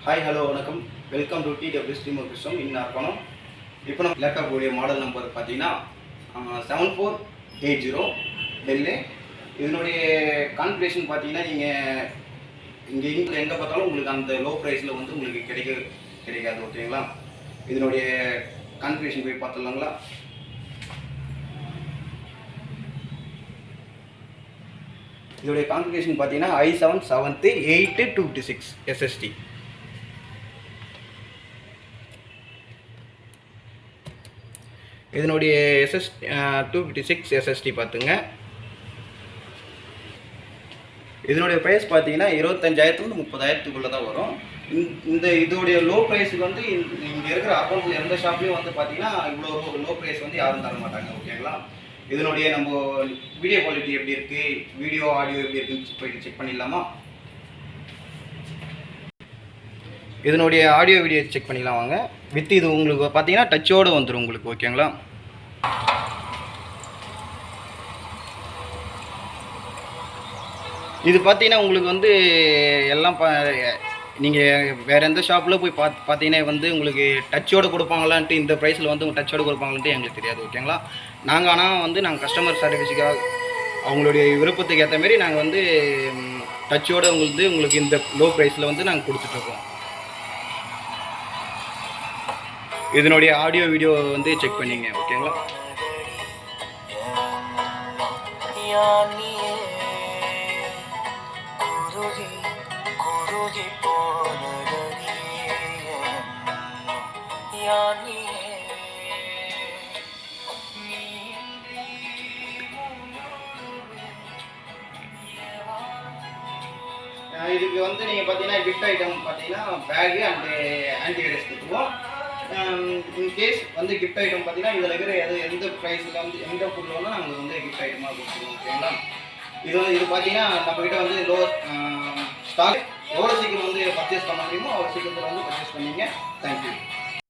Hi hello வணக்கம். Welcome to DW stream கிருஷ்ணம். இன்னும் இப்போ நம்ம லேப்டாப்புடைய மாடல் நம்பர் பார்த்தீங்கன்னா 7480 டெல்லு. இதனுடைய கான்ஃபிகரேஷன் பார்த்தீங்கன்னா நீங்கள் இங்கே எங்கே பார்த்தாலும் உங்களுக்கு அந்த லோ ப்ரைஸில் வந்து உங்களுக்கு கிடைக்காது. ஓகேங்களா? இதனுடைய கான்ஃபிகரேஷன் போய் பார்த்துடலாங்களா? இதோடைய கான்ஃபிகரேஷன் பார்த்தீங்கன்னா i7 7th 8 256 SSD. இதனுடைய SSD 256 SSD பார்த்துங்க. இதனுடைய ப்ரைஸ் பார்த்தீங்கன்னா 25,000 30,000 தான் வரும். இதோடைய லோ ப்ரைஸுக்கு வந்து இங்கே இருக்கிற அக்கௌண்ட்டில் எந்த ஷாப்லேயும் வந்து பார்த்தீங்கன்னா இவ்வளோ லோ ப்ரைஸ் வந்து யாரும் தர மாட்டாங்க. ஓகேங்களா? இதனுடைய நம்ம வீடியோ குவாலிட்டி எப்படி இருக்குது, வீடியோ ஆடியோ எப்படி இருக்குன்னு போயிட்டு செக் பண்ணிடலாமா? இதனுடைய ஆடியோ வீடியோ செக் பண்ணிடலாம் வாங்க. வித் இது உங்களுக்கு பார்த்தீங்கன்னா டச்சோடு வந்துடும் உங்களுக்கு. ஓகேங்களா? இது பார்த்தீங்கன்னா உங்களுக்கு வந்து எல்லாம் நீங்கள் வேறு எந்த ஷாப்பில் போய் பார்த்தீங்கன்னா வந்து உங்களுக்கு டச்சோடு கொடுப்பாங்களான்ட்டு, இந்த ப்ரைஸில் வந்து உங்கள் டச்சோடு கொடுப்பாங்களான்ட்டு எங்களுக்கு தெரியாது. ஓகேங்களா? நாங்கள் கஸ்டமர் சர்வீஸுக்காக அவங்களுடைய விருப்பத்துக்கு ஏற்ற மாரி நாங்கள் வந்து டச்சோடு உங்களுக்கு இந்த லோ ப்ரைஸில் வந்து நாங்கள் கொடுத்துட்ருக்கோம். இதனுடைய ஆடியோ வீடியோ வந்து செக் பண்ணிங்க. ஓகேங்களா? இதுக்கு வந்து நீங்கள் பார்த்தீங்கன்னா கிஃப்ட் ஐட்டம் பார்த்தீங்கன்னா பேகு அண்டு ஆன்டிவைரஸ் கொடுத்துருவோம். இன்கேஸ் வந்து கிஃப்ட் ஐட்டம் பார்த்தீங்கன்னா இதில் இருக்கிற எந்த ப்ரைஸில் வந்து எந்த பொருள் நாங்கள் வந்து கிஃப்ட் ஐட்டமாக கொடுத்துருவோம். ஓகேங்களா? இது பார்த்தீங்கன்னா நம்மக்கிட்ட வந்து லோ ஸ்டாக் எவ்வளோ சீக்கிரம் வந்து பர்ச்சேஸ் பண்ண முடியுமோ அவ்வளோ சீக்கிரத்தில் வந்து பர்ச்சேஸ் பண்ணிங்க. தேங்க்யூ.